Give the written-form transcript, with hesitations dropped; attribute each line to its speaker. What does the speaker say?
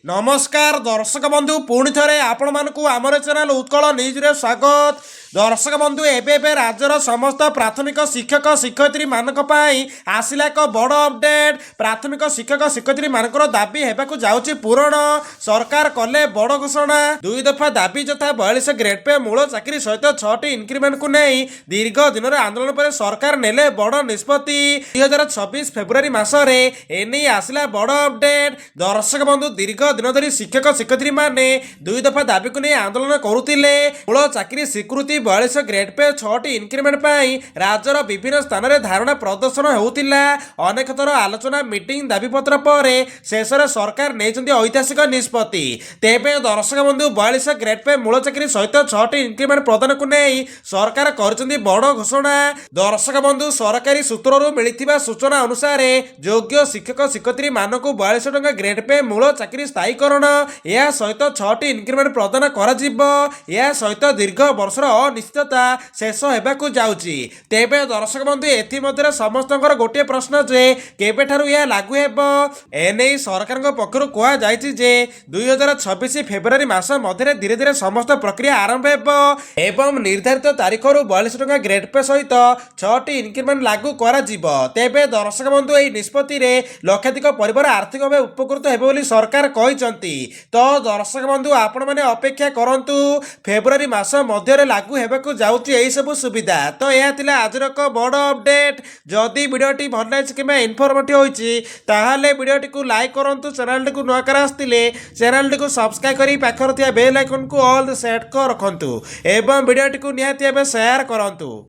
Speaker 1: नमस्कार दर्शक बंधु पुणी थे आपण मानक आमर चैनल उत्कल न्यूज रे स्वागत। दर्शक बंधु एबे राज्यर समस्त प्राथमिक शिक्षक शिक्षयित्री मानक पई आसिला एक बड़ अपडेट। प्राथमिक शिक्षक शिक्षयित्री मानकर दाबी हेबाकु जाउची पूरण। सरकार कले बड़ घोषणा। दुई दफा दाबी यथा 42 ग्रेड पे मूल चाकरी सहित 6टी इनक्रिमेंट को नहीं दीर्घ दिन आंदोलन पर सरकार नेले बड़ निष्पत्ति। 2026 फेब्रुआरी मासरे एने आसिला बड़ अपडेट। दर्शक बंधु दीर्घ दिन धरी शिक्षक शिक्षयित्री माने दुई दफा दाबी को नहीं आंदोलन करुतिले। मूल चाकरी स्वीकृति 42 ग्रेड पे 6टी इनक्रिमेंट पाई राज्यर विभिन्न स्थान में धारणा प्रदर्शन होतिला। अनेक थर आलोचना मीटिंग दाबीपत्र पर शेष सरकार नहीं ऐतिहासिक निष्पत्ति। तेबे दर्शक बंधु 42 ग्रेड पे मूल चाकरी सहित 6टी इनक्रिमेंट प्रदान को नहीं सरकार कर बड़ घोषणा। दर्शक बंधु सरकारी सूत्रु मिलता सूचना अनुसार योग्य शिक्षक शिक्षयित्री मानक 42 टंका ग्रेड पे मूल चाकरी स्थायीकरण या सहित 6टी इनक्रिमेंट प्रदान या सहित दीर्घ वर्षर अनिश्चितता शेष होगाकू जाउची। तेबे दर्शक बंधु एथि समस्त गोटे प्रश्न जे केबे ठारू यह लागू हेबो एने सरकार पक्षरु कहा जायछि जे 2026 फेब्रुआरी मास मध्य धीरे धीरे समस्त प्रक्रिया आरंभ हेबो एवं निर्धारित तारीख 42 टंका ग्रेड पे सहित 6टी इनक्रिमेंट लागू करा जिवो। तेबे दर्शक बंधु एही निष्पत्ति रे लक्षाधिक परिवार आर्थिक भाव उपकृत हेबो बोली सरकार कहते। तो दर्शक बंधु आपण मैंने अपेक्षा करंतु फेब्रुआरी मास मध्य लागू हेबाकू जाउची एही सब सुविधा। तो यह थिला आजर एक बड़ अपडेट। जदि वीडियोटी भल लागिछि किबा इनफॉर्मेटिव होइछि ताहाले वीडियोटी को लाइक करंतु। चैनल को नुआ कर आस्तिले चैनल को सब्सक्राइब करी पाखर थिया बेल आइकन को ऑल सेट कर रखंतु एवं वीडियोटी को निहाती भाबे शेयर करंतु।